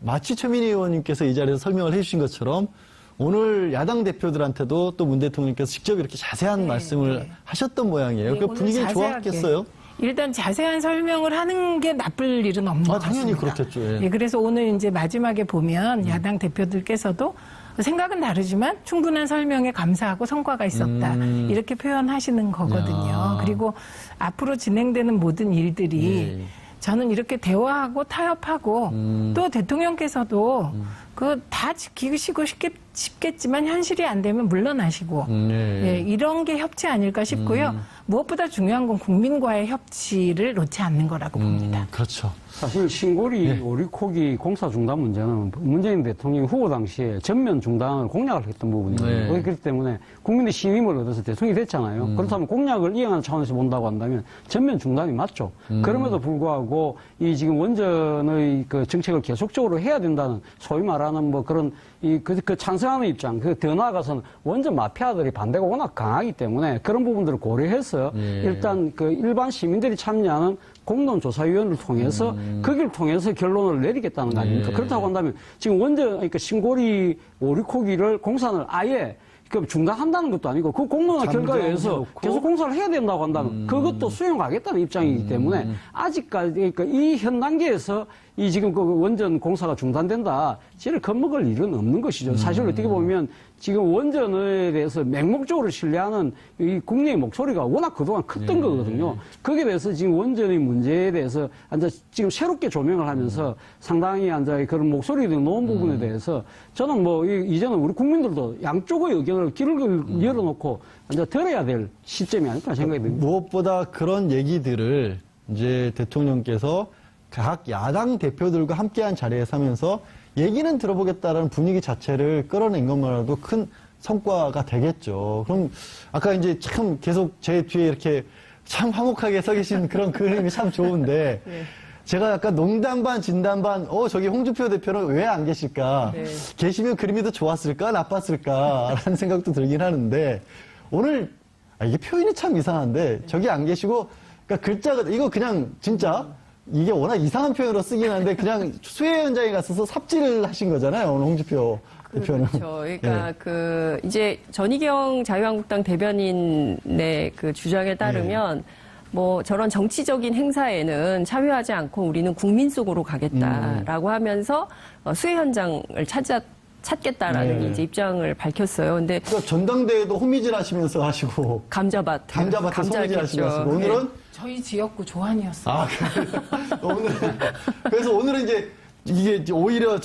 마치 최민희 의원님께서 이 자리에서 설명을 해주신 것처럼 오늘 야당 대표들한테도 또 문 대통령께서 직접 이렇게 자세한 말씀을 하셨던 모양이에요. 네, 그 분위기 좋았겠어요? 일단 자세한 설명을 하는 게 나쁠 일은 없는 것 당연히 같습니다. 그렇겠죠. 예. 예, 그래서 오늘 이제 마지막에 보면 야당 대표들께서도 생각은 다르지만 충분한 설명에 감사하고 성과가 있었다. 이렇게 표현하시는 거거든요. 야. 그리고 앞으로 진행되는 모든 일들이 예. 저는 이렇게 대화하고 타협하고 또 대통령께서도 그 다 지키시고 싶겠지만 현실이 안 되면 물러나시고 예, 이런 게 협치 아닐까 싶고요. 무엇보다 중요한 건 국민과의 협치를 놓지 않는 거라고 봅니다. 그렇죠. 사실 신고리 오리코기 공사 중단 문제는 문재인 대통령이 후보 당시에 전면 중단을 공약을 했던 부분이에요. 그렇기 때문에 국민의 신임을 얻어서 대통령이 됐잖아요. 그렇다면 공약을 이행하는 차원에서 본다고 한다면 전면 중단이 맞죠. 그럼에도 불구하고 이 지금 원전의 그 정책을 계속적으로 해야 된다는 소위 말하는 뭐 그런 그 찬성하는 입장, 더 나아가서는 원전 마피아들이 반대가 워낙 강하기 때문에 그런 부분들을 고려해서 일단 그 일반 시민들이 참여하는 공론조사위원회를 통해서 거기를 통해서 결론을 내리겠다는 거 아닙니까? 그렇다고 한다면 지금 원전, 그러니까 신고리 오리코기를 공사를 아예 중단한다는 것도 아니고 그 공론화 결과에 의해서 계속 공사를 해야 된다고 한다면 그것도 수용하겠다는 입장이기 때문에 아직까지 그러니까 이 현 단계에서 이 지금 그 원전 공사가 중단된다, 지를 겁먹을 일은 없는 것이죠. 사실 어떻게 보면 지금 원전에 대해서 맹목적으로 신뢰하는 이 국내의 목소리가 워낙 그동안 컸던 거거든요. 거기에 대해서 지금 원전의 문제에 대해서 지금 새롭게 조명을 하면서 상당히 그런 목소리들이 놓은 부분에 대해서 저는 뭐 이제는 우리 국민들도 양쪽의 의견을 길을 열어놓고 들어야 될 시점이 아닐까 생각이 듭니다. 무엇보다 그런 얘기들을 이제 대통령께서 각 야당 대표들과 함께한 자리에서 하면서 얘기는 들어보겠다라는 분위기 자체를 끌어낸 것만으로도 큰 성과가 되겠죠. 그럼 아까 이제 참 계속 제 뒤에 이렇게 참 화목하게 서 계신 그런 그림이 참 좋은데 네. 제가 약간 농담 반 진담 반 저기 홍준표 대표는 왜 안 계실까? 네. 계시면 그림이 더 좋았을까? 나빴을까? 라는 생각도 들긴 하는데 오늘 이게 표현이 참 이상한데 저기 안 계시고 그러니까 글자가 이거 그냥 진짜 이게 워낙 이상한 표현으로 쓰긴 한데 그냥 수해 현장에 갔어서 삽질을 하신 거잖아요. 오늘 홍준표 대표는. 그렇죠. 그러니까 이제 전희경 자유한국당 대변인의 그 주장에 따르면 뭐 저런 정치적인 행사에는 참여하지 않고 우리는 국민 속으로 가겠다라고 하면서 수해 현장을 찾겠다라는 이제 입장을 밝혔어요. 근데 그러니까 전당대회도 호미질 하시면서 하시고 감자밭에 호미질 하시면서 오늘은 저희 지역구 조한이었어요. 그래서 오늘은 이게 오히려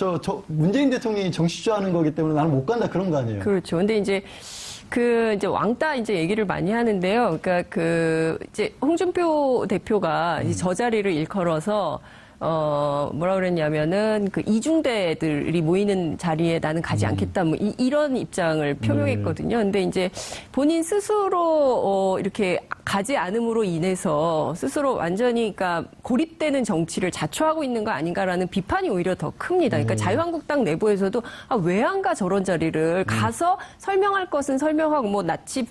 문재인 대통령이 정치주하는 거기 때문에 나는 못 간다 그런 거 아니에요? 그렇죠. 근데 이제 왕따 얘기를 많이 하는데요. 그러니까 이제 홍준표 대표가 이제 저 자리를 일컬어서 뭐라 그랬냐면은 이중대들이 모이는 자리에 나는 가지 않겠다 뭐 이런 입장을 표명했거든요. 근데 이제 본인 스스로 이렇게 가지 않음으로 인해서 스스로 완전히 그러니까 고립되는 정치를 자초하고 있는 거 아닌가라는 비판이 오히려 더 큽니다. 그러니까 자유한국당 내부에서도 왜 안 가 저런 자리를 가서 설명할 것은 설명하고 뭐 낯을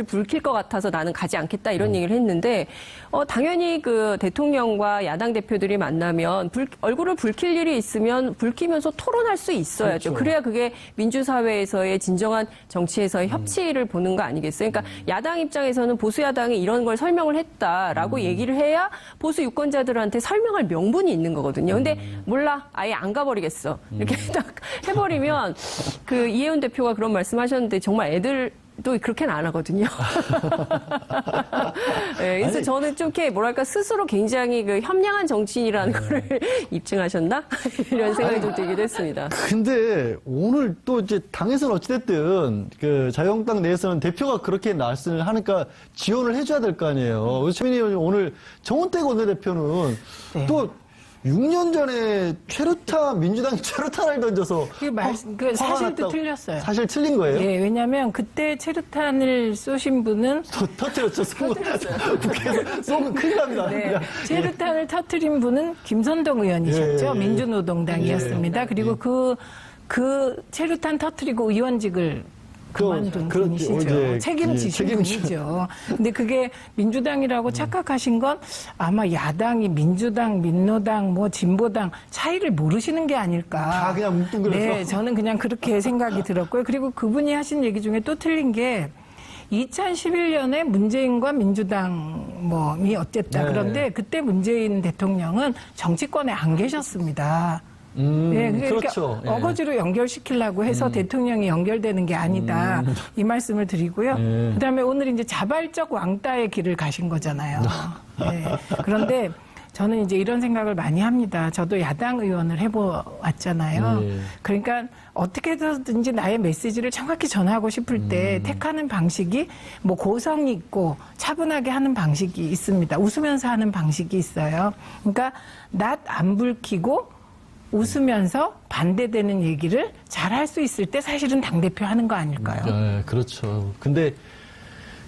붉힐 것 같아서 나는 가지 않겠다 이런 얘기를 했는데 당연히 그 대통령과 야당 대표들이 만나면 얼굴을 붉힐 일이 있으면 붉히면서 토론할 수 있어야죠. 그렇죠. 그래야 그게 민주사회에서의 진정한 정치에서의 협치를 보는 거 아니겠어요? 그러니까 야당 입장에서는 보수 야당이 이런 걸 설명을 했다라고 얘기를 해야 보수 유권자들한테 설명할 명분이 있는 거거든요. 근데 몰라 아예 안 가버리겠어 이렇게 딱 해버리면 그 이혜훈 대표가 그런 말씀하셨는데 정말 또 그렇게는 안 하거든요. 네, 그래서 저는 좀 이렇게 뭐랄까 스스로 굉장히 현명한 정치인이라는 거를 입증하셨나 이런 생각이 좀 들기도 했습니다. 근데 오늘 또 이제 당에서는 어찌됐든 그 자유한국당 내에서는 대표가 그렇게 말씀을 하니까 지원을 해줘야 될 거 아니에요. 최민희 의원님 오늘 정원택 원내대표는 또 6년 전에 민주당이 최루탄을 던져서 사실도 틀렸어요. 사실 틀린 거예요? 예, 왜냐하면 그때 최루탄을 쏘신 분은 터뜨렸죠. 국회에서 쏘면 큰일 납니다. 네, 최루탄을 터뜨린 분은 김선동 의원이셨죠. 민주노동당이었습니다. 그리고 그 최루탄 터뜨리고 의원직을 그만둔 분이시죠. 이제 책임지신 분이죠. 근데 그게 민주당이라고 착각하신 건 아마 야당이 민주당, 민노당, 뭐 진보당 차이를 모르시는 게 아닐까. 다 그냥 뭉뚱그려서. 네, 저는 그냥 그렇게 생각이 들었고요. 그리고 그분이 하신 얘기 중에 또 틀린 게 2011년에 문재인과 민주당이 어쨌다. 네. 그런데 그때 문재인 대통령은 정치권에 안 계셨습니다. 네, 그러니까 그렇죠. 예. 어거지로 연결시키려고 해서 대통령이 연결되는 게 아니다. 이 말씀을 드리고요. 예. 그다음에 오늘 이제 자발적 왕따의 길을 가신 거잖아요. 네. 그런데 저는 이제 이런 생각을 많이 합니다. 저도 야당 의원을 해보았잖아요. 예. 그러니까 어떻게 해서든지 나의 메시지를 정확히 전하고 싶을 때 택하는 방식이 뭐 고성이 있고 차분하게 하는 방식이 있습니다. 웃으면서 하는 방식이 있어요. 그러니까 낯 안 붉히고 웃으면서 반대되는 얘기를 잘 할 수 있을 때 사실은 당대표 하는 거 아닐까요? 네, 그렇죠. 근데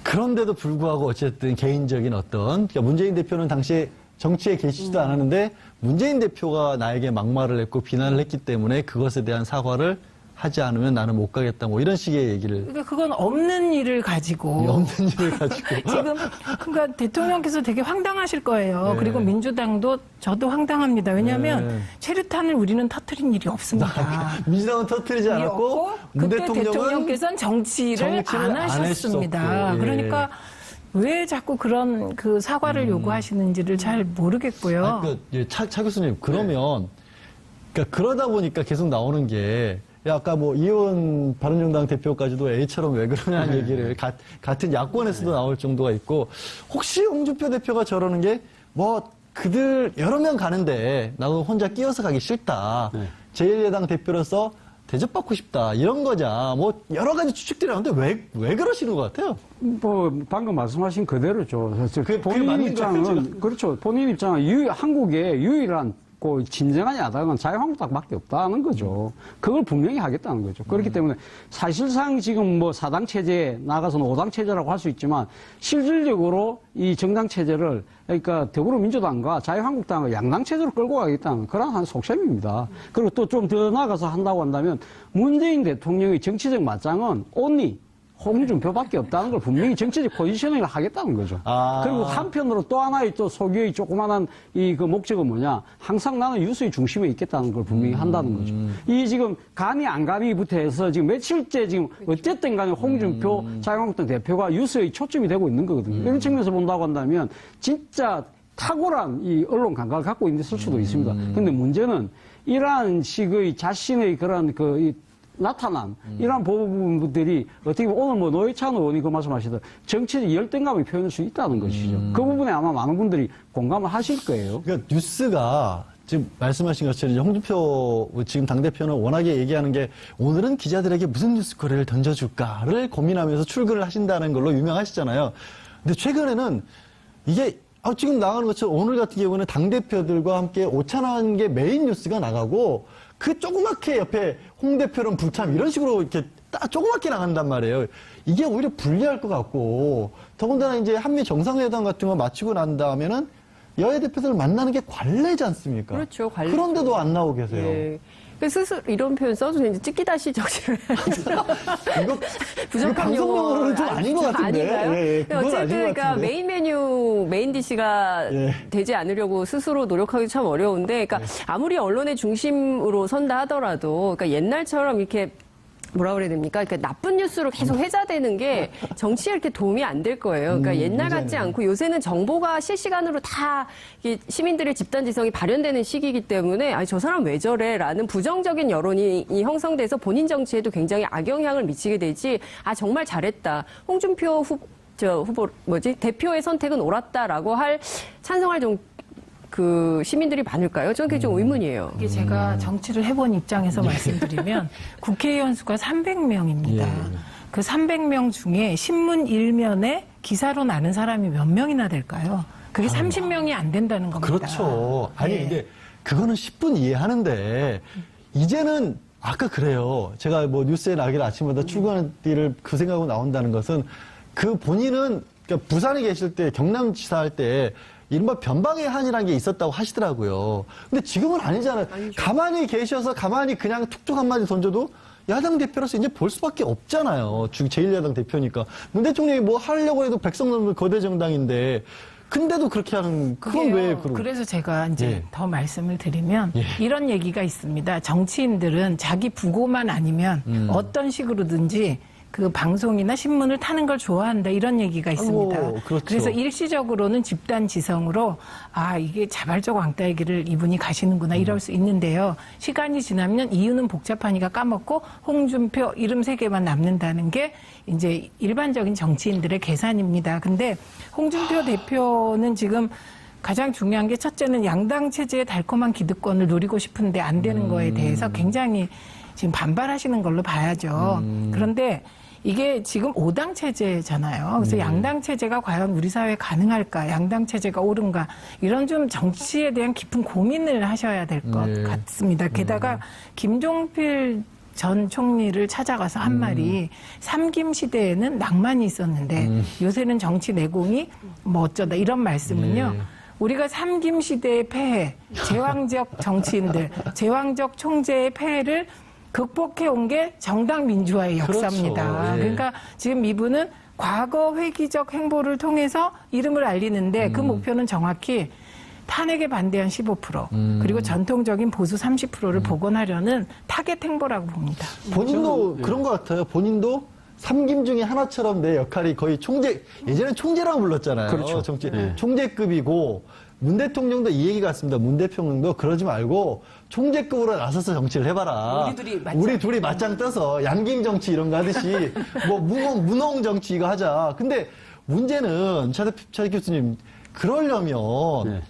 그런데도 불구하고 어쨌든 개인적인 그러니까 문재인 대표는 당시에 정치에 계시지도 않았는데 문재인 대표가 나에게 막말을 했고 비난을 했기 때문에 그것에 대한 사과를 하지 않으면 나는 못 가겠다. 뭐 이런 식의 얘기를. 그러니까 그건 없는 일을 가지고. 없는 일을 가지고. 지금, 그러니까 대통령께서 되게 황당하실 거예요. 네. 그리고 민주당도 저도 황당합니다. 왜냐하면 네. 최루탄을 우리는 터뜨린 일이 없습니다. 민주당은 터뜨리지 일이 않았고, 없고, 문 그때 대통령은 대통령께서는 정치를 안 하셨습니다. 했었고, 예. 그러니까 왜 자꾸 그런 그 사과를 요구하시는지를 잘 모르겠고요. 아니, 그러니까 차 교수님, 그러면, 그러니까 그러다 보니까 계속 나오는 게, 아까 뭐 이원 바른정당 대표까지도 A처럼 왜 그러냐는 얘기를 같은 야권에서도 나올 정도가 있고 혹시 홍준표 대표가 저러는 게 뭐 그들 여러 명 가는데 나도 혼자 끼어서 가기 싫다. 네. 제1야당 대표로서 대접받고 싶다. 이런 거냐. 뭐 여러 가지 추측들이 나오는데 왜 그러시는 것 같아요? 뭐 방금 말씀하신 그대로죠. 그게 본인 맞는 입장은 거죠. 그렇죠. 본인 입장은 한국의 유일한 진정한 야당은 자유한국당밖에 없다는 거죠. 그걸 분명히 하겠다는 거죠. 그렇기 때문에 사실상 지금 뭐 4당 체제에 나가서는 5당 체제라고 할 수 있지만 실질적으로 이 정당 체제를 그러니까 더불어민주당과 자유한국당을 양당 체제로 끌고 가겠다는 그런 한 속셈입니다. 그리고 또 좀 더 나가서 한다고 한다면 문재인 대통령의 정치적 맞짱은 온리 홍준표밖에 없다는 걸 분명히 정치적 포지셔닝을 하겠다는 거죠. 그리고 한편으로 또 하나의 또 소교의 조그마한 그 목적은 뭐냐. 항상 나는 유수의 중심에 있겠다는 걸 분명히 한다는 거죠. 이 지금 가니 안 가니부터 해서 지금 며칠째 지금 어쨌든 간에 홍준표 자유한국당 대표가 유수의 초점이 되고 있는 거거든요. 이런 측면에서 본다고 한다면 진짜 탁월한 이 언론 감각을 갖고 있을 수도 있습니다. 그런데 문제는 이러한 식의 자신의 그런 나타난 이러한 부분들이 어떻게 보면 오늘 뭐 노회찬 의원이 그 말씀하시던 정치적 열등감을 표현할 수 있다는 것이죠. 그 부분에 아마 많은 분들이 공감을 하실 거예요. 그러니까 뉴스가 지금 말씀하신 것처럼 이제 홍준표 지금 당대표는 워낙에 얘기하는 게 오늘은 기자들에게 무슨 뉴스거리를 던져줄까를 고민하면서 출근을 하신다는 걸로 유명하시잖아요. 근데 최근에는 이게 지금 나가는 것처럼 오늘 같은 경우는 당대표들과 함께 오찬한 게 메인 뉴스가 나가고 그 조그맣게 옆에 홍 대표는 불참 이런 식으로 이렇게 딱 조그맣게 나간단 말이에요. 이게 오히려 불리할 것 같고 더군다나 이제 한미 정상회담 같은 거 마치고 난 다음에는 여야 대표들 만나는 게 관례지 않습니까? 그렇죠, 관례죠. 그런데도 안 나오고 계세요. 예. 스스로 이런 표현 써도 되는지 찍기다시 정치를 이거 부족한 방송용어로는 좀 아닌 것 같은데. 아닌가요? 예, 그건 아닌 것 어쨌든 그러니까 같은데. 메인 메뉴 메인 디시가 예. 되지 않으려고 스스로 노력하기 참 어려운데, 그러니까 아무리 언론의 중심으로 선다 하더라도, 그러니까 옛날처럼 이렇게 뭐라 그래야 됩니까? 그러니까 나쁜 뉴스로 계속 회자되는 게 정치에 이렇게 도움이 안 될 거예요. 그러니까 옛날 같지 않고 요새는 정보가 실시간으로 다 시민들의 집단지성이 발현되는 시기이기 때문에 아니 저 사람 왜 저래라는 부정적인 여론이 형성돼서 본인 정치에도 굉장히 악영향을 미치게 되지. 아 정말 잘했다. 홍준표 대표의 선택은 옳았다라고 찬성할 시민들이 많을까요? 저는 그게 좀 의문이에요. 이게 제가 정치를 해본 입장에서 말씀드리면 국회의원 수가 300명입니다. 예. 그 300명 중에 신문 1면에 기사로 나는 사람이 몇 명이나 될까요? 그게 30명이 안 된다는 겁니다. 그렇죠. 아니 예. 근데 그거는 10분 이해하는데 이제는 아까 그래요. 제가 뭐 뉴스에 나기를 아침마다 출근하는 띠를 그 생각으로 나온다는 것은 그 본인은 그러니까 부산에 계실 때 경남지사 할 때 이른바 변방의 한이라는 게 있었다고 하시더라고요. 근데 지금은 아니잖아요. 아니죠. 가만히 계셔서 가만히 그냥 툭툭 한마디 던져도 야당 대표로서 이제 볼 수밖에 없잖아요. 제1야당 대표니까. 문 대통령이 뭐 하려고 해도 백성 넘는 거대 정당인데 근데도 그렇게 하는 그건 왜 그러고? 그래서 제가 이제 예. 더 말씀을 드리면 예. 이런 얘기가 있습니다. 정치인들은 자기 부고만 아니면 어떤 식으로든지 그 방송이나 신문을 타는 걸 좋아한다 이런 얘기가 있습니다. 그렇죠. 그래서 일시적으로는 집단 지성으로 아 이게 자발적 왕따의 길을 이분이 가시는구나 이럴 수 있는데요. 시간이 지나면 이유는 복잡하니까 까먹고 홍준표 이름 3개만 남는다는 게 이제 일반적인 정치인들의 계산입니다. 근데 홍준표 대표는 지금 가장 중요한 게 첫째는 양당 체제의 달콤한 기득권을 누리고 싶은데 안 되는 거에 대해서 굉장히 지금 반발하시는 걸로 봐야죠. 그런데 이게 지금 5당 체제잖아요. 그래서 양당 체제가 과연 우리 사회에 가능할까? 양당 체제가 옳은가? 이런 좀 정치에 대한 깊은 고민을 하셔야 될 것 같습니다. 게다가 김종필 전 총리를 찾아가서 한 말이 삼김 시대에는 낭만이 있었는데 요새는 정치 내공이 뭐 어쩌다 이런 말씀은요. 우리가 삼김 시대의 폐해, 제왕적 정치인들, 제왕적 총재의 폐해를 극복해 온 게 정당 민주화의 역사입니다. 그렇죠. 예. 그러니까 지금 이분은 과거 회기적 행보를 통해서 이름을 알리는데 그 목표는 정확히 탄핵에 반대한 15% 그리고 전통적인 보수 30%를 복원하려는 타겟 행보라고 봅니다. 본인도 그런 것 같아요. 본인도 삼김 중에 하나처럼 내 역할이 거의 총재, 예전에 총재라고 불렀잖아요. 그렇죠. 정치, 네. 총재급이고, 문 대통령도 이 얘기 같습니다. 문 대통령도 그러지 말고 총재급으로 나서서 정치를 해봐라. 우리 둘이 맞짱 떠서 양김 정치 이런 거 하듯이 뭐 문홍 정치 이거 하자. 근데 문제는 차 교수님, 그러려면 네.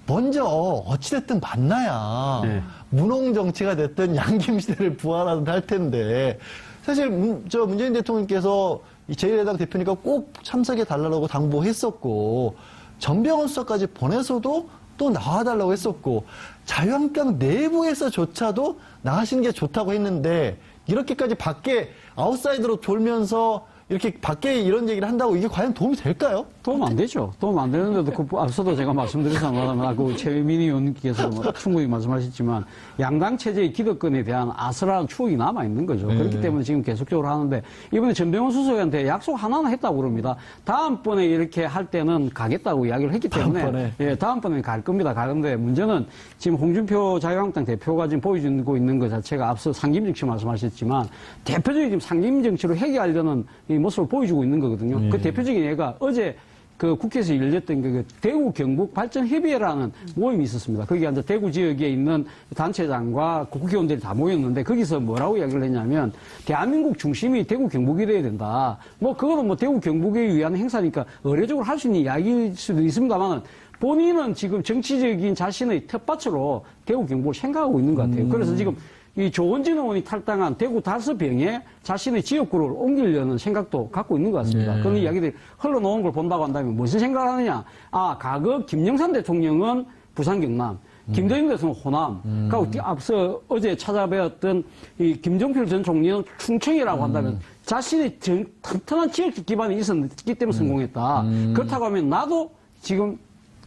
먼저 어찌됐든 만나야 네. 문홍 정치가 됐든 양김 시대를 부활하든 할 텐데 사실 문재인 대통령께서 이 제1야당 대표니까 꼭 참석해 달라고 당부했었고 전병헌 수석까지 보내서도 또 나와달라고 했었고 자유한국당 내부에서조차도 나가시는 게 좋다고 했는데 이렇게까지 밖에 아웃사이더로 돌면서 이렇게 밖에 이런 얘기를 한다고 이게 과연 도움이 될까요? 도움 안 되죠. 도움 안 되는데도 앞서도 제가 말씀드렸습니다만 그 최민희 의원님께서 충분히 말씀하셨지만 양당 체제의 기득권에 대한 아슬한 추억이 남아 있는 거죠. 그렇기 때문에 지금 계속적으로 하는데 이번에 전병헌 수석한테 약속 하나는 했다고 그럽니다. 다음번에 이렇게 할 때는 가겠다고 이야기를 했기 때문에 다음번에 갈 겁니다. 가는데 문제는 지금 홍준표 자유한국당 대표가 지금 보여주고 있는 것 자체가 앞서 상김 정치 말씀하셨지만 대표적인 지금 상김 정치로 해결하려는 이 모습을 보여주고 있는 거거든요. 그 대표적인 예가 어제 그 국회에서 열렸던 그 대구 경북 발전 협의회라는 모임이 있었습니다. 거기 앉아 대구 지역에 있는 단체장과 국회의원들이 다 모였는데 거기서 뭐라고 이야기를 했냐면 대한민국 중심이 대구 경북이 돼야 된다. 뭐 그거는 뭐 대구 경북에 위한 행사니까 의례적으로 할 수 있는 이야기일 수도 있습니다만은 본인은 지금 정치적인 자신의 텃밭으로 대구 경북을 생각하고 있는 것 같아요. 그래서 지금 이 조원진 의원이 탈당한 대구 5병에 자신의 지역구를 옮기려는 생각도 갖고 있는 것 같습니다. 그런 이야기들이 흘러나온 걸 본다고 한다면 무슨 생각을 하느냐. 과거 김영삼 대통령은 부산 경남, 김대중 대통령은 호남, 그리고 앞서 어제 찾아뵈었던 이 김종필 전 총리는 충청이라고 한다면 자신의 튼튼한 지역적 기반이 있었기 때문에 성공했다. 그렇다고 하면 나도 지금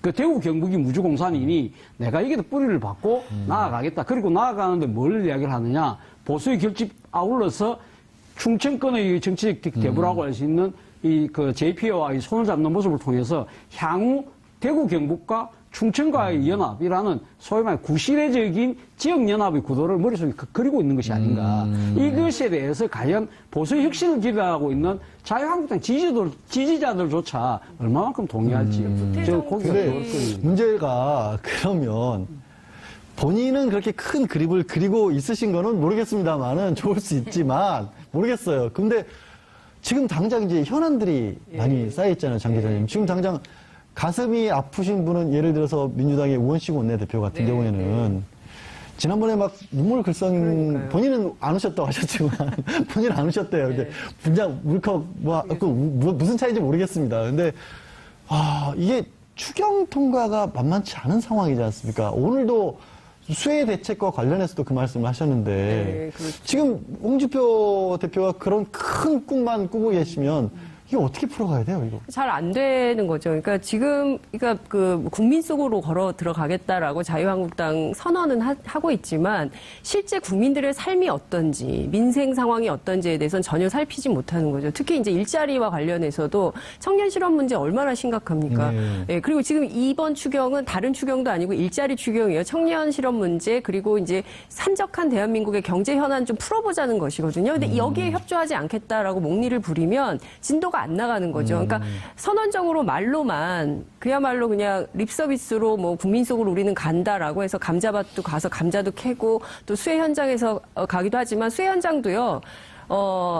그 대구 경북이 무주공산이니 내가 여기도 뿌리를 받고 나아가겠다. 그리고 나아가는데 뭘 이야기를 하느냐. 보수의 결집 아울러서 충청권의 정치적 대부라고 할 수 있는 이 그 JP와의 손을 잡는 모습을 통해서 향후 대구 경북과 충청과의 연합이라는 소위 말해 구시대적인 지역연합의 구도를 머릿속에 그리고 있는 것이 아닌가. 이것에 대해서 과연 보수의 혁신을 기대하고 있는 자유한국당 지지자들조차 얼마만큼 동의할지. 저 거기가 근데 문제가 그러면 본인은 그렇게 큰 그림을 그리고 있으신 거는 모르겠습니다만은 좋을 수 있지만 모르겠어요. 근데 지금 당장 이제 현안들이 많이 쌓여있잖아요, 장 기자님. 지금 당장 가슴이 아프신 분은 예를 들어서 민주당의 우원식 원내대표 같은 경우에는 지난번에 막 눈물 글썽 본인은 안 오셨다고 하셨지만 본인은 안 오셨대요. 근데 분장 물컥 무슨 차이인지 모르겠습니다. 근데 이게 추경 통과가 만만치 않은 상황이지 않습니까? 오늘도 수해 대책과 관련해서도 그 말씀을 하셨는데 그렇죠. 지금 홍준표 대표가 그런 큰 꿈만 꾸고 계시면 이거 어떻게 풀어가야 돼요, 이거? 잘 안 되는 거죠. 그러니까 지금, 그러니까 그 국민 속으로 걸어 들어가겠다라고 자유한국당 선언은 하고 있지만 실제 국민들의 삶이 어떤지, 민생 상황이 어떤지에 대해서는 전혀 살피지 못하는 거죠. 특히 이제 일자리와 관련해서도 청년 실업 문제 얼마나 심각합니까? 네. 예, 그리고 지금 이번 추경은 다른 추경도 아니고 일자리 추경이에요. 청년 실업 문제 그리고 이제 산적한 대한민국의 경제 현안 좀 풀어보자는 것이거든요. 근데 여기에 협조하지 않겠다라고 목리를 부리면 진도가 안 나가는 거죠. 그러니까 선언적으로 말로만 그야말로 그냥 립 서비스로 뭐 국민 속으로 우리는 간다라고 해서 감자밭도 가서 감자도 캐고 또 수해 현장에서 가기도 하지만 수해 현장도요.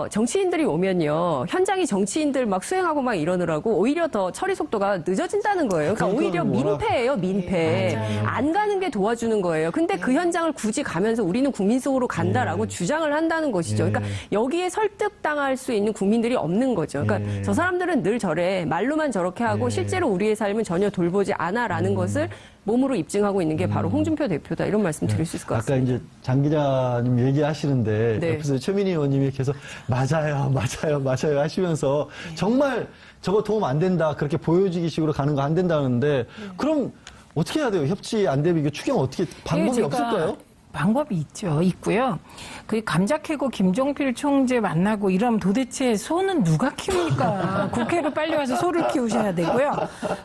정치인들이 오면요. 현장이 정치인들 막 수행하고 막 이러느라고 오히려 더 처리 속도가 늦어진다는 거예요. 그러니까 오히려 민폐예요, 민폐. 안 가는 게 도와주는 거예요. 근데 그 현장을 굳이 가면서 우리는 국민 속으로 간다라고 주장을 한다는 것이죠. 그러니까 여기에 설득당할 수 있는 국민들이 없는 거죠. 그러니까 저 사람들은 늘 저래. 말로만 저렇게 하고 실제로 우리의 삶은 전혀 돌보지 않아라는 것을 몸으로 입증하고 있는 게 바로 홍준표 대표다. 이런 말씀 드릴 수 있을 것 같습니다. 아까 이제 장 기자님 얘기하시는데 네. 옆에서 최민희 의원님이 계속 맞아요 하시면서 정말 저거 도움 안 된다. 그렇게 보여주기 식으로 가는 거 안 된다는데 그럼 어떻게 해야 돼요? 협치 안 되면 이거 추경 어떻게 방법이 제가 없을까요? 방법이 있고요. 그 감자 캐고 김종필 총재 만나고 이러면 도대체 소는 누가 키웁니까? 국회로 빨리 와서 소를 키우셔야 되고요.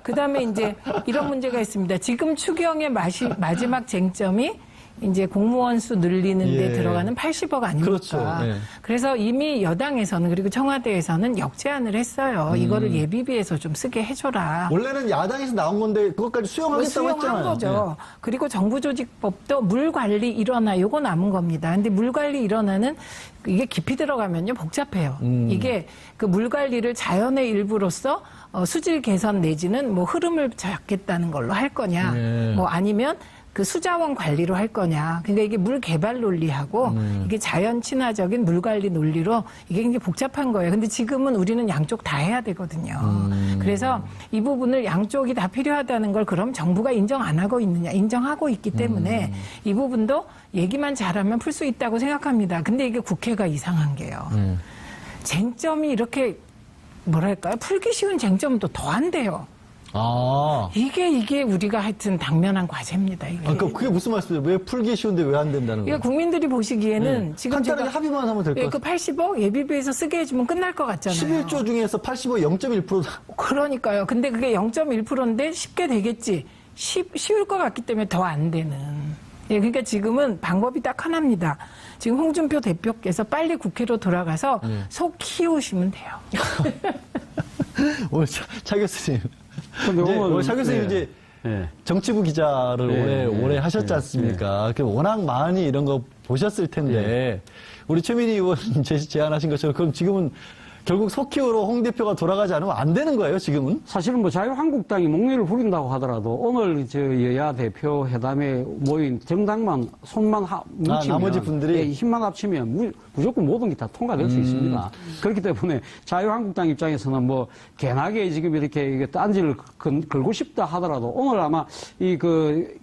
그다음에 이제 이런 문제가 있습니다. 지금 추경의 마지막 쟁점이 이제 공무원 수 늘리는 데 들어가는 80억 아닙니까? 그렇죠. 예. 그래서 이미 여당에서는 그리고 청와대에서는 역제안을 했어요. 이거를 예비비에서 좀 쓰게 해줘라. 원래는 야당에서 나온 건데 그것까지 수용하겠다고 수용한 했잖아요. 거죠. 그리고 정부조직법도 물 관리 일원화 요거 남은 겁니다. 근데 물 관리 일원화는 이게 깊이 들어가면요 복잡해요. 이게 그 물 관리를 자연의 일부로서 수질 개선 내지는 뭐 흐름을 잡겠다는 걸로 할 거냐, 뭐 아니면 그 수자원 관리로 할 거냐. 그러니까 이게 물 개발 논리하고 이게 자연 친화적인 물 관리 논리로 이게 굉장히 복잡한 거예요. 근데 지금은 우리는 양쪽 다 해야 되거든요. 그래서 이 부분을 양쪽이 다 필요하다는 걸 그럼 정부가 인정 안 하고 있느냐. 인정하고 있기 때문에 이 부분도 얘기만 잘하면 풀 수 있다고 생각합니다. 근데 이게 국회가 이상한 게요. 쟁점이 이렇게 뭐랄까요? 풀기 쉬운 쟁점은 또 더 안 돼요. 아. 이게 우리가 하여튼 당면한 과제입니다. 이게. 그러니까 그게 무슨 말씀이에요? 왜 풀기 쉬운데 왜 안 된다는 거예요? 그러니까 국민들이 보시기에는 지금 간단하게 합의만 하면 될 것 그 같아요. 80억 예비비에서 쓰게 해주면 끝날 것 같잖아요. 11조 중에서 80억 0.1%. 그러니까요. 근데 그게 0.1%인데 쉽게 되겠지. 쉬울 것 같기 때문에 더 안 되는. 예, 그러니까 지금은 방법이 딱 하나입니다. 지금 홍준표 대표께서 빨리 국회로 돌아가서 속 키우시면 돼요. 오늘 차 교수님. 근데 오늘 차 교수님 이제 네. 정치부 기자를 오래 하셨지 않습니까? 그 워낙 많이 이런 거 보셨을 텐데 우리 최민희 의원 제안하신 것처럼 그럼 지금은 결국 속 키우러 홍 대표가 돌아가지 않으면 안 되는 거예요, 지금은? 사실은 뭐 자유한국당이 목리를 부린다고 하더라도 오늘 저 여야 대표 회담에 모인 정당만 손만 뭉치면 나머지 분들이? 예, 힘만 합치면 무조건 모든 게 다 통과될 수 있습니다. 그렇기 때문에 자유한국당 입장에서는 뭐 개나게 지금 이렇게 딴지를 걸고 싶다 하더라도 오늘 아마 그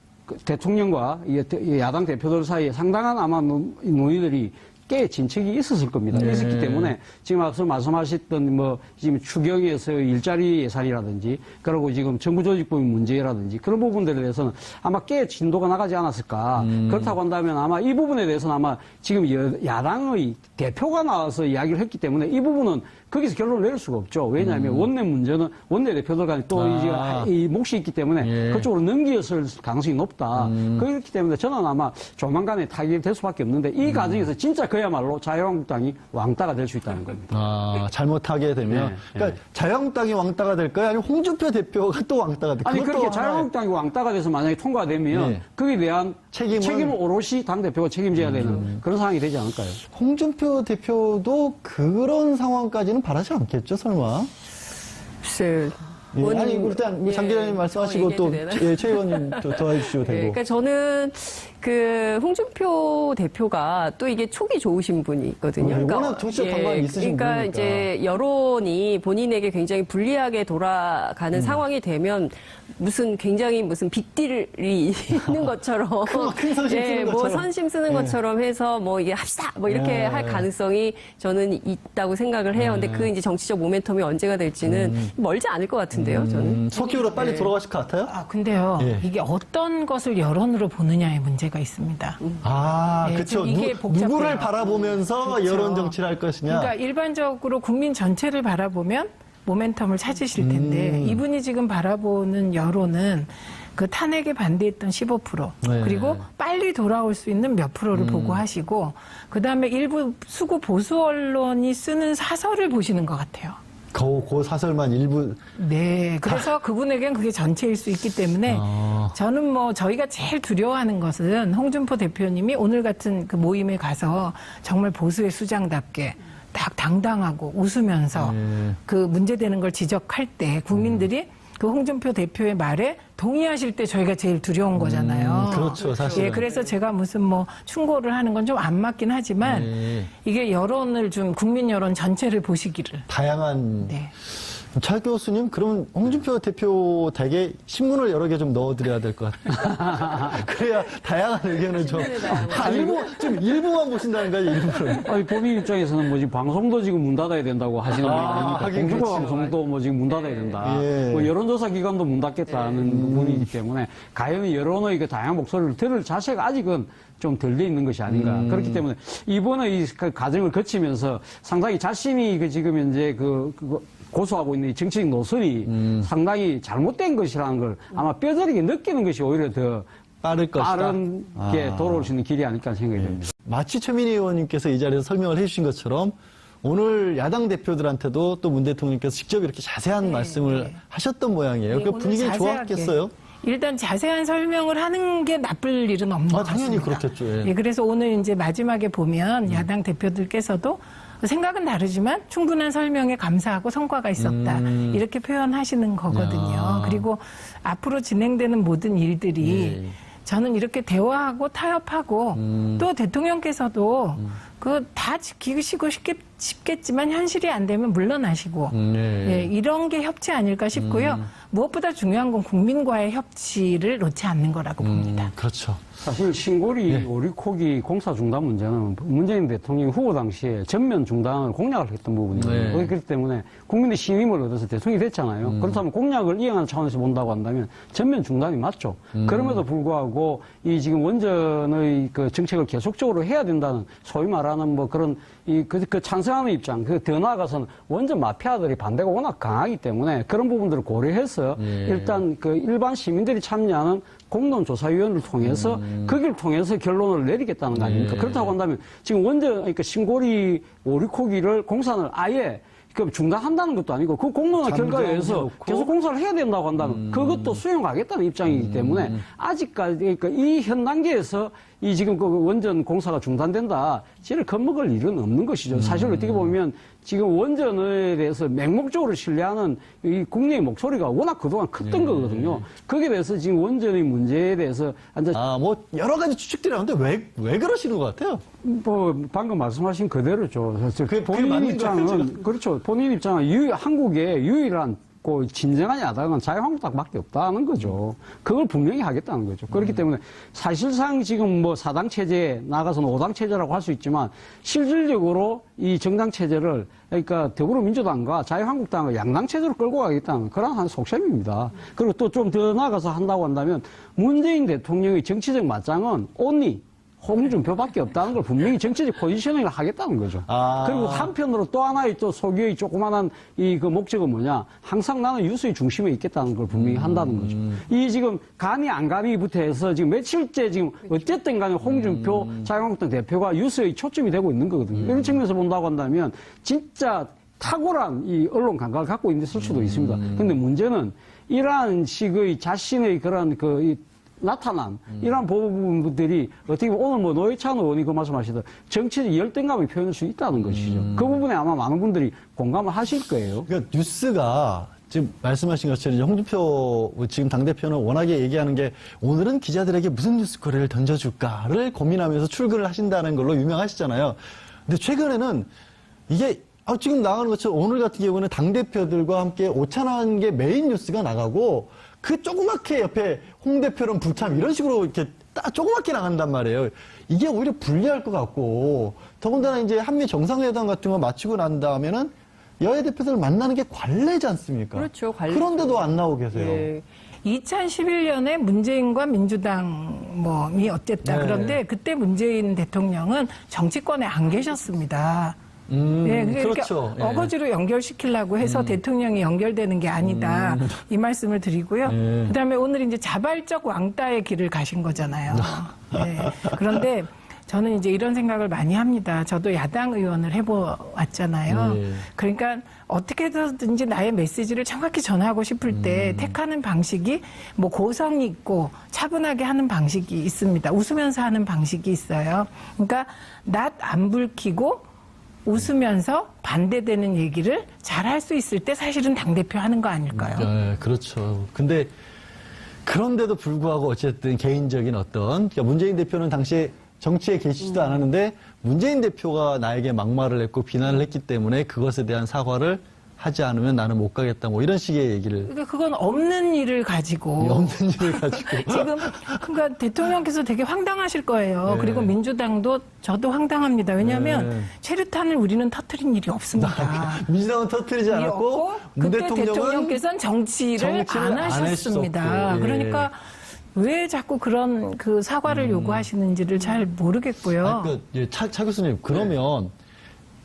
대통령과 이 야당 대표들 사이에 상당한 아마 논의들이 꽤 진척이 있었을 겁니다. 있었기 때문에 지금 앞서 말씀하셨던 뭐 지금 추경에서 일자리 예산이라든지 그리고 지금 정부조직법의 문제라든지 그런 부분들에 대해서는 아마 꽤 진도가 나가지 않았을까. 그렇다고 한다면 아마 이 부분에 대해서는 아마 지금 야당의 대표가 나와서 이야기를 했기 때문에 이 부분은 거기서 결론을 내릴 수가 없죠. 왜냐하면 원내 문제는 원내 대표들 간에 또 이제 이 몫이 있기 때문에 그쪽으로 넘겼을 가능성이 높다. 그렇기 때문에 저는 아마 조만간에 타결될 수밖에 없는데 이 과정에서 진짜 그야말로 자유한국당이 왕따가 될 수 있다는 겁니다. 아, 잘못하게 되면. 네, 그러니까 자유한국당이 왕따가 될까요? 아니면 홍준표 대표가 또 왕따가 될까요? 아니 그렇게 자유한국당이 왕따가 돼서 만약에 통과되면 거기에 대한 책임을 오롯이 당대표가 책임져야 되는 그런 상황이 되지 않을까요? 홍준표 대표도 그런 상황까지는 바라지 않겠죠, 설마? 글쎄. 예, 아니, 일단 장 기자님 말씀하시고 또, 최 의원님 또 도와주시면 되고. 그러니까 저는 그 홍준표 대표가 또 이게 촉이 좋으신 분이 있거든요. 워낙 정치적 감각이 있으신 그러니까 분이니까. 이제 여론이 본인에게 굉장히 불리하게 돌아가는 상황이 되면 무슨 굉장히 무슨 빅딜이 있는 것처럼 큰 선심 쓰는 뭐 것처럼. 선심 쓰는 것처럼 해서 뭐 이게 합시다 뭐 이렇게 할 가능성이 저는 있다고 생각을 해요. 근데 그 이제 정치적 모멘텀이 언제가 될지는 멀지 않을 것 같은데요. 저는. 속기로 빨리 네. 돌아가실 것 같아요? 아, 근데요. 예. 이게 어떤 것을 여론으로 보느냐의 문제가 있습니다. 아, 네, 그렇죠. 좀 이게 복잡해요. 누구를 바라보면서 그렇죠. 여론 정치를 할 것이냐. 그러니까 일반적으로 국민 전체를 바라보면 모멘텀을 찾으실 텐데 이분이 지금 바라보는 여론은 그 탄핵에 반대했던 15% 네. 그리고 빨리 돌아올 수 있는 몇 프로를 보고 하시고 그다음에 일부 수구 보수 언론이 쓰는 사설을 보시는 것 같아요. 그 사설만 일부. 네. 그래서 그분에겐 그게 전체일 수 있기 때문에 저는 뭐 저희가 제일 두려워하는 것은 홍준표 대표님이 오늘 같은 그 모임에 가서 정말 보수의 수장답게 딱 당당하고 웃으면서 그 문제되는 걸 지적할 때 국민들이 그 홍준표 대표의 말에 동의하실 때 저희가 제일 두려운 거잖아요. 그렇죠, 사실은. 예, 그래서 제가 무슨 뭐 충고를 하는 건 좀 안 맞긴 하지만 이게 여론을 좀 국민 여론 전체를 보시기를. 다양한. 네. 차 교수님, 그럼 홍준표 대표 댁에 신문을 여러 개 좀 넣어드려야 될 것 같아요. 그래야 다양한 의견을 좀. 좀 일부만 보신다는 거죠, 일부를. 아니, 본인 입장에서는 뭐 지금 방송도 지금 문 닫아야 된다고 하시는 분이 아닙니까? 하긴 공중파 그렇죠. 방송도 뭐 지금 문 닫아야 된다. 예. 뭐 여론조사 기관도 문 닫겠다는 분이기 때문에 과연 여론의 그 다양한 목소리를 들을 자세가 아직은 좀 덜 돼 있는 것이 아닌가. 그렇기 때문에 이번에 이 과정을 거치면서 상당히 자신이 그 지금 현재 고수하고 있는 이 정치적 노선이 상당히 잘못된 것이라는 걸 아마 뼈저리게 느끼는 것이 오히려 더 빠를 것이다. 빠르게 돌아올 수 있는 길이 아닐까 생각이 듭니다. 마치 최민희 의원님께서 이 자리에서 설명을 해주신 것처럼 오늘 야당 대표들한테도 또 문 대통령께서 직접 이렇게 자세한 말씀을 하셨던 모양이에요. 네, 그 오늘 분위기는 자세하게. 좋았겠어요? 일단 자세한 설명을 하는 게 나쁠 일은 없는 것 당연히 같습니다. 그렇겠죠. 예. 예, 그래서 오늘 이제 마지막에 보면 야당 대표들께서도 생각은 다르지만 충분한 설명에 감사하고 성과가 있었다. 이렇게 표현하시는 거거든요. 그리고 앞으로 진행되는 모든 일들이 저는 이렇게 대화하고 타협하고 또 대통령께서도 그 다 지키시고 싶겠지만 현실이 안 되면 물러나시고 예, 이런 게 협치 아닐까 싶고요. 무엇보다 중요한 건 국민과의 협치를 놓지 않는 거라고 봅니다. 그렇죠. 사실 신고리 오리코기 공사 중단 문제는 문재인 대통령 후보 당시에 전면 중단을 공약을 했던 부분이에요. 그렇기 때문에 국민의 신임을 얻어서 대통령이 됐잖아요. 그렇다면 공약을 이행하는 차원에서 본다고 한다면 전면 중단이 맞죠. 그럼에도 불구하고 이 지금 원전의 그 정책을 계속적으로 해야 된다는 소위 말하는 뭐 그런 그 찬성하는 입장, 더 나아가서는 원전 마피아들이 반대가 워낙 강하기 때문에 그런 부분들을 고려해서 일단 그 일반 시민들이 참여하는 공론조사위원회를 통해서 거기를 통해서 결론을 내리겠다는 거 아닙니까? 그렇다고 한다면 지금 원전, 그러니까 신고리 오리코기를 공사를 아예 중단한다는 것도 아니고 그 공론화 결과에 의해서 계속 공사를 해야 된다고 한다면 그것도 수용하겠다는 입장이기 때문에 아직까지 그러니까 이 현 단계에서 이 지금 그 원전 공사가 중단된다. 지를 겁먹을 일은 없는 것이죠. 사실 어떻게 보면 지금 원전에 대해서 맹목적으로 신뢰하는 이 국내의 목소리가 워낙 그동안 컸던 거거든요. 거기에 대해서 지금 원전의 문제에 대해서 뭐 여러 가지 추측들이 나오는데 왜 그러시는 것 같아요? 뭐 방금 말씀하신 그대로죠. 그게 본인 맞는 입장은 거죠. 그렇죠. 본인 입장은 한국의 유일한 그 진정한 야당은 자유한국당밖에 없다는 거죠. 그걸 분명히 하겠다는 거죠. 그렇기 때문에 사실상 지금 뭐 4당 체제에 나가서는 5당 체제라고 할 수 있지만 실질적으로 이 정당 체제를 그러니까 더불어민주당과 자유한국당을 양당 체제로 끌고 가겠다는 그런 한 속셈입니다. 그리고 또 좀 더 나가서 한다고 한다면 문재인 대통령의 정치적 맞짱은 온리 홍준표밖에 없다는 걸 분명히 정치적 포지셔닝을 하겠다는 거죠. 그리고 한편으로 또 하나의 또 소기의 조그만한 이 그 목적은 뭐냐? 항상 나는 유수의 중심에 있겠다는 걸 분명히 한다는 거죠. 이 지금 가니 안 가니부터 해서 지금 며칠째 지금 어쨌든 간에 홍준표 자유한국당 대표가 유수의 초점이 되고 있는 거거든요. 이런 측면에서 본다고 한다면 진짜 탁월한 이 언론 감각을 갖고 있을 수도 있습니다. 근데 문제는 이러한 식의 자신의 그런 나타난 이러한 부분들이 어떻게 보면 오늘 뭐 노회찬 의원이 그 말씀하시던 정치적 열등감을 표현할 수 있다는 것이죠. 그 부분에 아마 많은 분들이 공감을 하실 거예요. 그러니까 뉴스가 지금 말씀하신 것처럼 이제 홍준표 지금 당대표는 워낙에 얘기하는 게 오늘은 기자들에게 무슨 뉴스거리를 던져줄까를 고민하면서 출근을 하신다는 걸로 유명하시잖아요. 근데 최근에는 이게 지금 나가는 것처럼 오늘 같은 경우는 당대표들과 함께 오찬한 게 메인 뉴스가 나가고 그 조그맣게 옆에 홍 대표는 불참 이런 식으로 이렇게 딱 조그맣게 나간단 말이에요. 이게 오히려 불리할 것 같고 더군다나 이제 한미 정상회담 같은 거 마치고 난 다음에는 여야 대표들 만나는 게 관례지 않습니까? 그렇죠, 관례죠. 그런데도 안 나오고 계세요. 예. 2011년에 문재인과 민주당이 어쨌다. 네. 그런데 그때 문재인 대통령은 정치권에 안 계셨습니다. 예, 그러니까 그렇죠. 예. 어거지로 연결시키려고 해서 대통령이 연결되는 게 아니다. 이 말씀을 드리고요. 예. 그다음에 오늘 이제 자발적 왕따의 길을 가신 거잖아요. 예. 그런데 저는 이제 이런 생각을 많이 합니다. 저도 야당 의원을 해보았잖아요. 예. 그러니까 어떻게 해서든지 나의 메시지를 정확히 전하고 싶을 때 택하는 방식이 뭐 고성이 있고 차분하게 하는 방식이 있습니다. 웃으면서 하는 방식이 있어요. 그러니까 낯 안 붉히고 웃으면서 반대되는 얘기를 잘 할 수 있을 때 사실은 당대표 하는 거 아닐까요? 네, 그렇죠. 근데 그런데도 불구하고 어쨌든 개인적인 그러니까 문재인 대표는 당시에 정치에 계시지도 않았는데 문재인 대표가 나에게 막말을 했고 비난을 했기 때문에 그것에 대한 사과를 하지 않으면 나는 못 가겠다 뭐 이런 식의 얘기를 그러니까 그건 없는 일을 가지고 없는 일을 가지고 지금 그러니까 대통령께서 되게 황당하실 거예요. 네. 그리고 민주당도 저도 황당합니다. 왜냐하면 네. 최루탄을 우리는 터뜨린 일이 없습니다. 민주당은 터뜨리지 일이 않았고 없고 문 그때 대통령은 대통령께서는 정치를 안 하셨습니다. 했었고, 예. 그러니까 왜 자꾸 그런 그 사과를 요구하시는지를 잘 모르겠고요. 차 교수님 그러면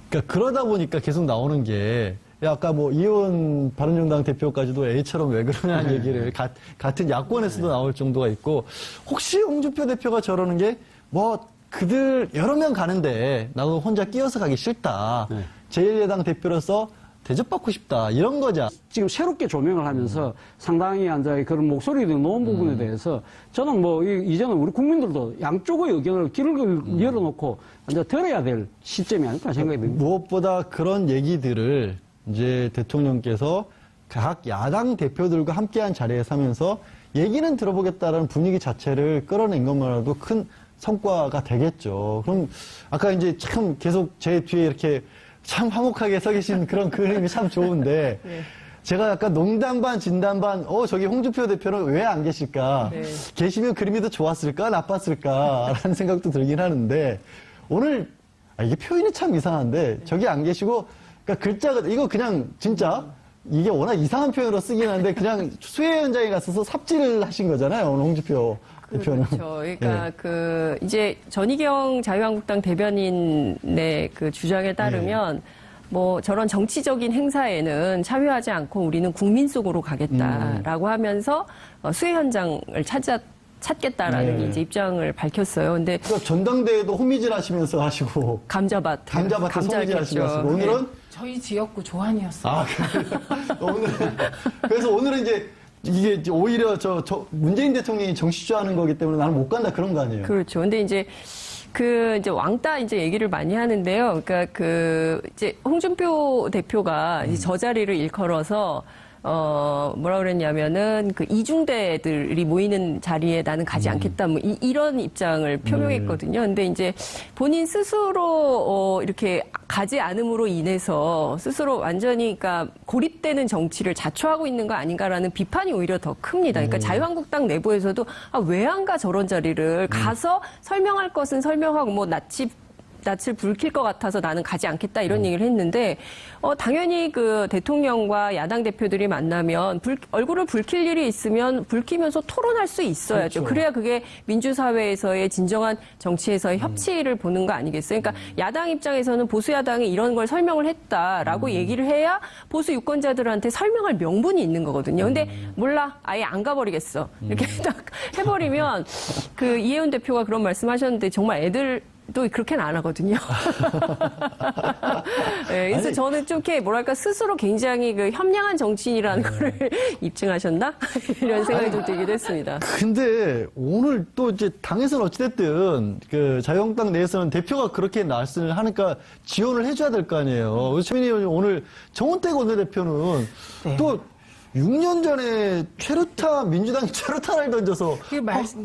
그러니까 그러다 보니까 계속 나오는 게 아까 뭐 이원 바른정당 대표까지도 A처럼 왜 그러냐는 얘기를 같은 야권에서도 나올 정도가 있고 혹시 홍준표 대표가 저러는 게 뭐 그들 여러 명 가는데 나도 혼자 끼어서 가기 싫다. 네. 제1야당 대표로서 대접받고 싶다. 이런 거죠. 지금 새롭게 조명을 하면서 상당히 이제 그런 목소리들이 놓은 부분에 대해서 저는 뭐 이제는 우리 국민들도 양쪽의 의견을 길을 열어놓고 이제 들어야 될 시점이 아닐까 생각이 듭니다. 무엇보다 그런 얘기들을 이제 대통령께서 각 야당 대표들과 함께한 자리에 서면서 얘기는 들어보겠다라는 분위기 자체를 끌어낸 것만으로도 큰 성과가 되겠죠. 그럼 아까 이제 참 계속 제 뒤에 이렇게 참 화목하게 서 계신 그런 그림이 참 좋은데 네. 제가 약간 농담 반 진담 반 저기 홍준표 대표는 왜 안 계실까? 네. 계시면 그림이 더 좋았을까? 나빴을까? 라는 생각도 들긴 하는데 오늘 이게 표현이 참 이상한데 저기 안 계시고 그러니까 글자가 이거 그냥 진짜 이게 워낙 이상한 표현으로 쓰긴 하는데 그냥 수해 현장에 갔어서 삽질을 하신 거잖아요. 오늘 홍준표 대표는. 그렇죠. 그러니까 이제 전희경 자유한국당 대변인의 그 주장에 따르면 뭐 저런 정치적인 행사에는 참여하지 않고 우리는 국민 속으로 가겠다라고 하면서 수해 현장을 찾겠다라는 이제 입장을 밝혔어요. 근데 그러니까 전당대회도 호미질 하시면서 하시고 감자밭에 호미질 하시면서 네. 오늘은 저희 지역구 조한이었어요. 그래서 오늘은 이게 오히려 문재인 대통령이 정치주하는 거기 때문에 나는 못 간다 그런 거 아니에요? 그렇죠. 근데 이제 이제 왕따 얘기를 많이 하는데요. 그러니까 이제 홍준표 대표가 이제 저 자리를 일컬어서 뭐라 그랬냐면은 이중대들이 모이는 자리에 나는 가지 않겠다. 뭐 이런 입장을 표명했거든요. 근데 이제 본인 스스로 이렇게 가지 않음으로 인해서 스스로 완전히 그러니까 고립되는 정치를 자초하고 있는 거 아닌가라는 비판이 오히려 더 큽니다. 그러니까 자유한국당 내부에서도 왜 안 가 저런 자리를 가서 설명할 것은 설명하고 뭐 낯을 붉힐 것 같아서 나는 가지 않겠다 이런 얘기를 했는데 당연히 그 대통령과 야당 대표들이 만나면 얼굴을 붉힐 일이 있으면 붉히면서 토론할 수 있어야죠. 그렇죠. 그래야 그게 민주사회에서의 진정한 정치에서의 협치를 보는 거 아니겠어요? 그러니까 야당 입장에서는 보수 야당이 이런 걸 설명을 했다라고 얘기를 해야 보수 유권자들한테 설명할 명분이 있는 거거든요. 근데 몰라 아예 안 가버리겠어 이렇게 딱 해버리면 이혜훈 대표가 그런 말씀하셨는데 정말 또 그렇게는 안 하거든요. 네, 그래서 저는 좀 이렇게 뭐랄까 스스로 굉장히 현명한 정치인이라는 거를 입증하셨나 이런 생각이 좀 들기도 했습니다. 근데 오늘 또 이제 당에서는 어찌됐든 자유한국당 내에서는 대표가 그렇게 말씀을 하니까 지원을 해줘야 될 거 아니에요. 최민희 의원님 오늘 정원택 원내대표는 네. 또 6년 전에 민주당이 최루탄을 던져서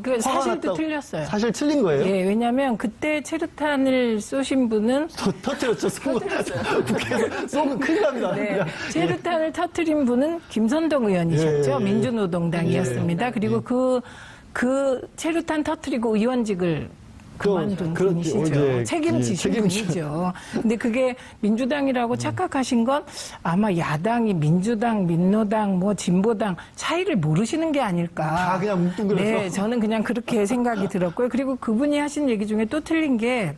그 사실도 났다고. 틀렸어요. 사실 틀린 거예요? 예, 왜냐하면 그때 최루탄을 쏘신 분은 터뜨렸죠. 국회에서 쏘면 큰일 납니다. 네, 최루탄을 터뜨린 분은 김선동 의원이셨죠. 예, 예. 민주노동당이었습니다. 그리고 그 최루탄 터뜨리고 의원직을 그만둔 분이시죠. 책임지신 분이죠. 근데 그게 민주당이라고 착각하신 건 아마 야당이 민주당, 민노당, 뭐 진보당 차이를 모르시는 게 아닐까. 다 그냥 뭉뚱그려서. 네, 저는 그냥 그렇게 생각이 들었고요. 그리고 그분이 하신 얘기 중에 또 틀린 게